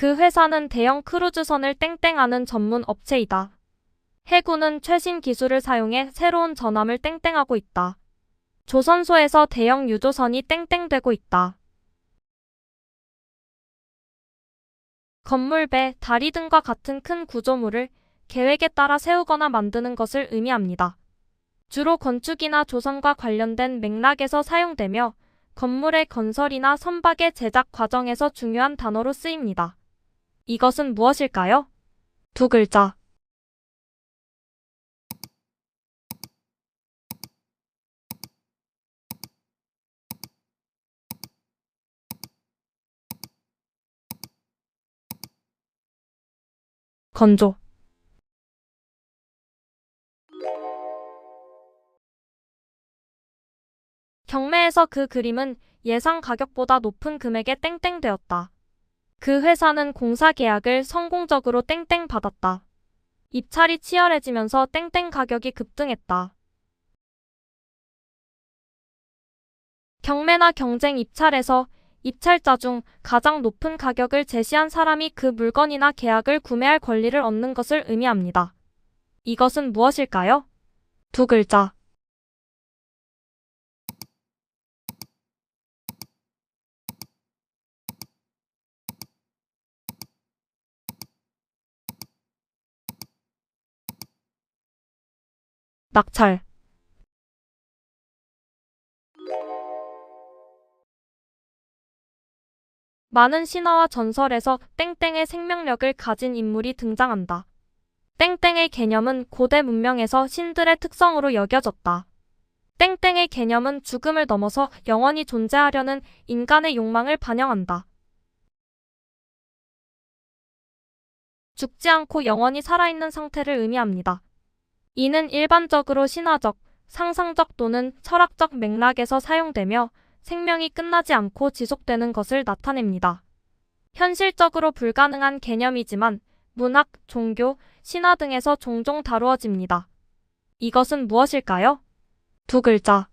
그 회사는 대형 크루즈선을 땡땡하는 전문 업체이다. 해군은 최신 기술을 사용해 새로운 전함을 땡땡하고 있다. 조선소에서 대형 유조선이 땡땡되고 있다. 건물, 배, 다리 등과 같은 큰 구조물을 계획에 따라 세우거나 만드는 것을 의미합니다. 주로 건축이나 조성과 관련된 맥락에서 사용되며 건물의 건설이나 선박의 제작 과정에서 중요한 단어로 쓰입니다. 이것은 무엇일까요? 두 글자. 건조. 경매에서 그 그림은 예상 가격보다 높은 금액에 땡땡되었다. 그 회사는 공사 계약을 성공적으로 땡땡 받았다. 입찰이 치열해지면서 땡땡 가격이 급등했다. 경매나 경쟁 입찰에서 입찰자 중 가장 높은 가격을 제시한 사람이 그 물건이나 계약을 구매할 권리를 얻는 것을 의미합니다. 이것은 무엇일까요? 두 글자. 낙찰. 많은 신화와 전설에서 땡땡의 생명력을 가진 인물이 등장한다. 땡땡의 개념은 고대 문명에서 신들의 특성으로 여겨졌다. 땡땡의 개념은 죽음을 넘어서 영원히 존재하려는 인간의 욕망을 반영한다. 죽지 않고 영원히 살아있는 상태를 의미합니다. 이는 일반적으로 신화적, 상상적 또는 철학적 맥락에서 사용되며 생명이 끝나지 않고 지속되는 것을 나타냅니다. 현실적으로 불가능한 개념이지만 문학, 종교, 신화 등에서 종종 다루어집니다. 이것은 무엇일까요? 두 글자.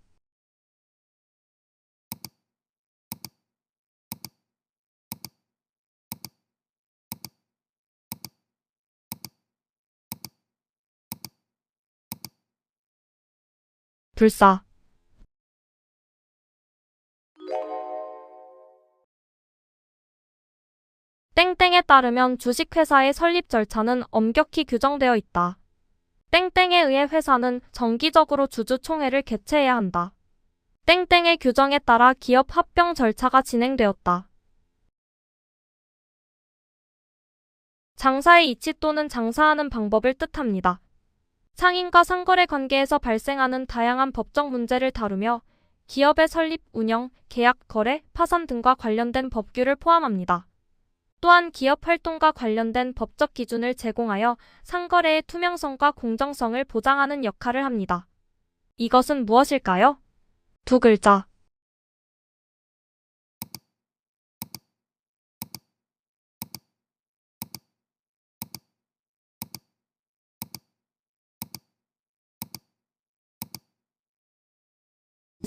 불사. 땡땡에 따르면 주식회사의 설립 절차는 엄격히 규정되어 있다. 땡땡에 의해 회사는 정기적으로 주주총회를 개최해야 한다. 땡땡의 규정에 따라 기업 합병 절차가 진행되었다. 장사의 이치 또는 장사하는 방법을 뜻합니다. 상인과 상거래 관계에서 발생하는 다양한 법적 문제를 다루며 기업의 설립, 운영, 계약, 거래, 파산 등과 관련된 법규를 포함합니다. 또한 기업 활동과 관련된 법적 기준을 제공하여 상거래의 투명성과 공정성을 보장하는 역할을 합니다. 이것은 무엇일까요? 두 글자.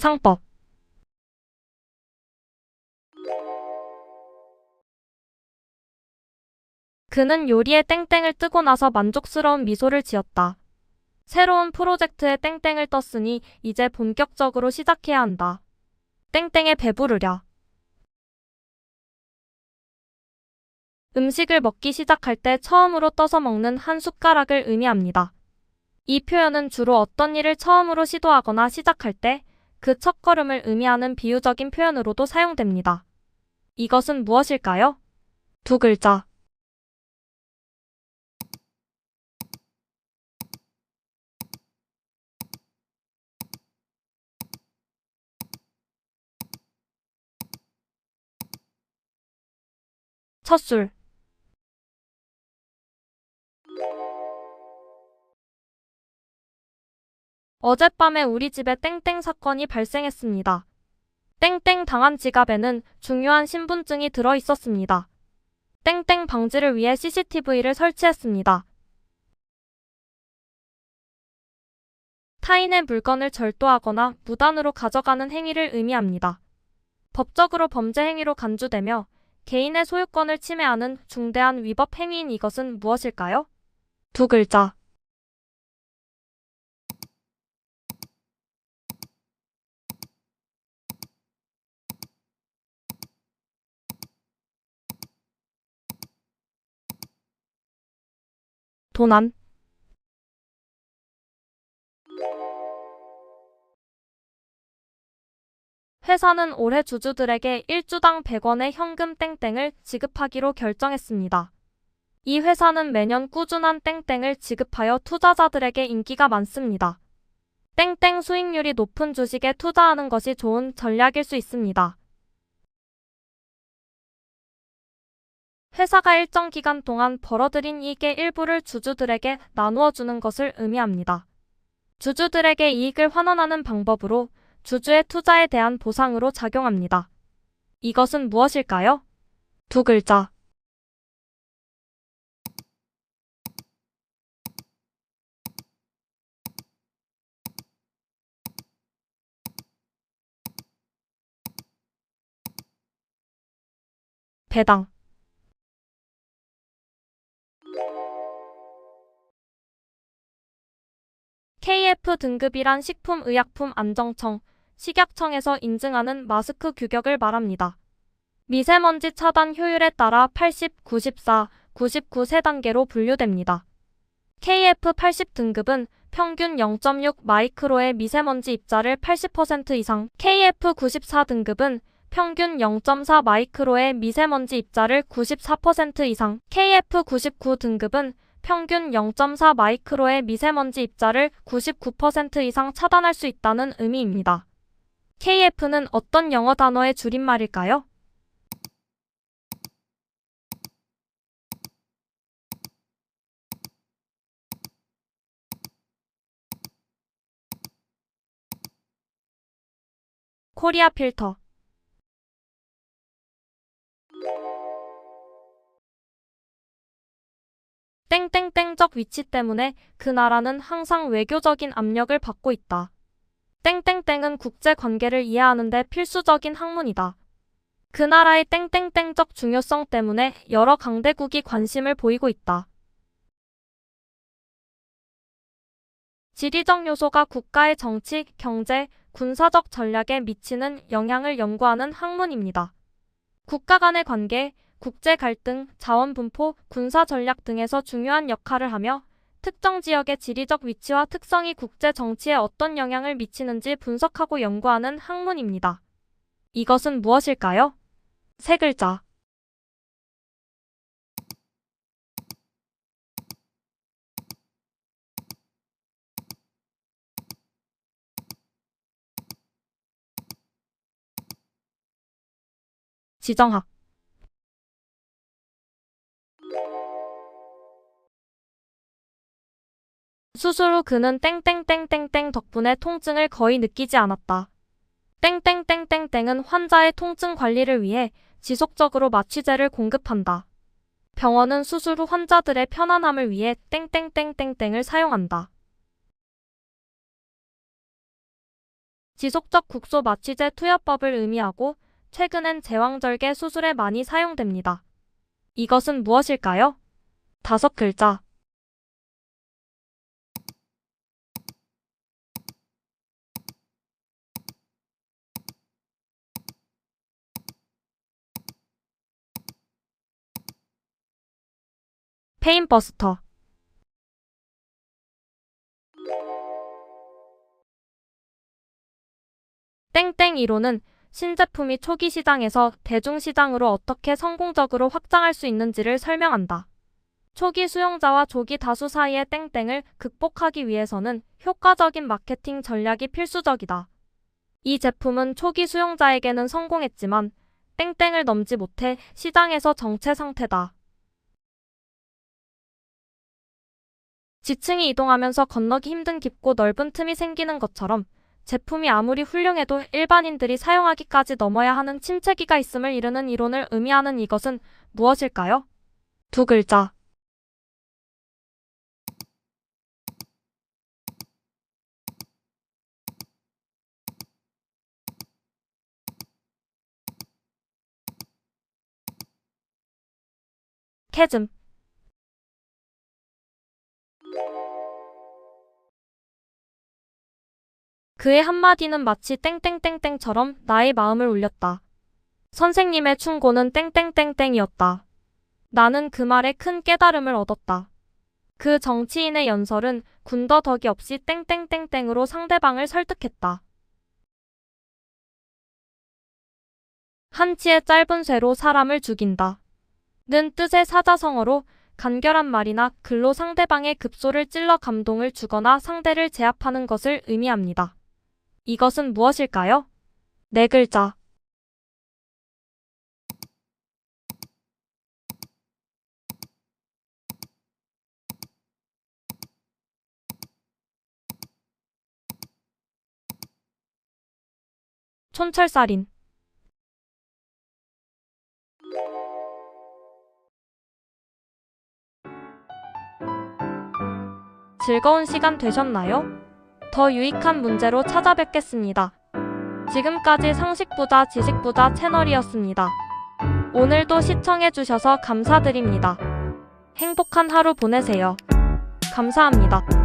상법. 그는 요리에 땡땡을 뜨고 나서 만족스러운 미소를 지었다. 새로운 프로젝트에 땡땡을 떴으니 이제 본격적으로 시작해야 한다. 땡땡에 배부르랴. 음식을 먹기 시작할 때 처음으로 떠서 먹는 한 숟가락을 의미합니다. 이 표현은 주로 어떤 일을 처음으로 시도하거나 시작할 때 그 첫걸음을 의미하는 비유적인 표현으로도 사용됩니다. 이것은 무엇일까요? 두 글자. 첫술. 어젯밤에 우리 집에 땡땡 사건이 발생했습니다. 땡땡 당한 지갑에는 중요한 신분증이 들어 있었습니다. 땡땡 방지를 위해 CCTV를 설치했습니다. 타인의 물건을 절도하거나 무단으로 가져가는 행위를 의미합니다. 법적으로 범죄 행위로 간주되며 개인의 소유권을 침해하는 중대한 위법 행위인 이것은 무엇일까요? 두 글자. 도난. 회사는 올해 주주들에게 1주당 100원의 현금 땡땡을 지급하기로 결정했습니다. 이 회사는 매년 꾸준한 땡땡을 지급하여 투자자들에게 인기가 많습니다. 땡땡 수익률이 높은 주식에 투자하는 것이 좋은 전략일 수 있습니다. 회사가 일정 기간 동안 벌어들인 이익의 일부를 주주들에게 나누어 주는 것을 의미합니다. 주주들에게 이익을 환원하는 방법으로 주주의 투자에 대한 보상으로 작용합니다. 이것은 무엇일까요? 두 글자. 배당. KF 등급이란 식품의약품안정청, 식약청에서 인증하는 마스크 규격을 말합니다. 미세먼지 차단 효율에 따라 80, 94, 99 세 단계로 분류됩니다. KF 80 등급은 평균 0.6 마이크로의 미세먼지 입자를 80% 이상, KF 94 등급은 평균 0.4 마이크로의 미세먼지 입자를 94% 이상, KF 99 등급은 평균 0.4 마이크로의 미세먼지 입자를 99% 이상 차단할 수 있다는 의미입니다. KF는 어떤 영어 단어의 줄임말일까요? 코리아 필터. 땡땡땡적 위치 때문에 그 나라는 항상 외교적인 압력을 받고 있다. 땡땡땡은 국제 관계를 이해하는 데 필수적인 학문이다. 그 나라의 땡땡땡적 중요성 때문에 여러 강대국이 관심을 보이고 있다. 지리적 요소가 국가의 정치, 경제, 군사적 전략에 미치는 영향을 연구하는 학문입니다. 국가 간의 관계, 국제 갈등, 자원 분포, 군사 전략 등에서 중요한 역할을 하며 특정 지역의 지리적 위치와 특성이 국제 정치에 어떤 영향을 미치는지 분석하고 연구하는 학문입니다. 이것은 무엇일까요? 세 글자. 지정학. 수술 후 그는 땡땡땡땡땡 덕분에 통증을 거의 느끼지 않았다. 땡땡땡땡땡은 환자의 통증 관리를 위해 지속적으로 마취제를 공급한다. 병원은 수술 후 환자들의 편안함을 위해 땡땡땡땡땡을 사용한다. 지속적 국소 마취제 투여법을 의미하고 최근엔 제왕절개 수술에 많이 사용됩니다. 이것은 무엇일까요? 다섯 글자. 페인버스터. 땡땡 이론은 신제품이 초기 시장에서 대중 시장으로 어떻게 성공적으로 확장할 수 있는지를 설명한다. 초기 수용자와 조기 다수 사이의 땡땡을 극복하기 위해서는 효과적인 마케팅 전략이 필수적이다. 이 제품은 초기 수용자에게는 성공했지만 땡땡을 넘지 못해 시장에서 정체 상태다. 지층이 이동하면서 건너기 힘든 깊고 넓은 틈이 생기는 것처럼 제품이 아무리 훌륭해도 일반인들이 사용하기까지 넘어야 하는 침체기가 있음을 이르는 이론을 의미하는 이것은 무엇일까요? 두 글자. 캐즘. 그의 한마디는 마치 땡땡땡땡처럼 나의 마음을 울렸다. 선생님의 충고는 땡땡땡땡이었다. 나는 그 말에 큰 깨달음을 얻었다. 그 정치인의 연설은 군더더기 없이 땡땡땡땡으로 상대방을 설득했다. 한치의 짧은 쇠로 사람을 죽인다. 는 뜻의 사자성어로 간결한 말이나 글로 상대방의 급소를 찔러 감동을 주거나 상대를 제압하는 것을 의미합니다. 이것은 무엇일까요? 네 글자. 촌철살인. 즐거운 시간 되셨나요? 더 유익한 문제로 찾아뵙겠습니다. 지금까지 상식부자 지식부자 채널이었습니다. 오늘도 시청해주셔서 감사드립니다. 행복한 하루 보내세요. 감사합니다.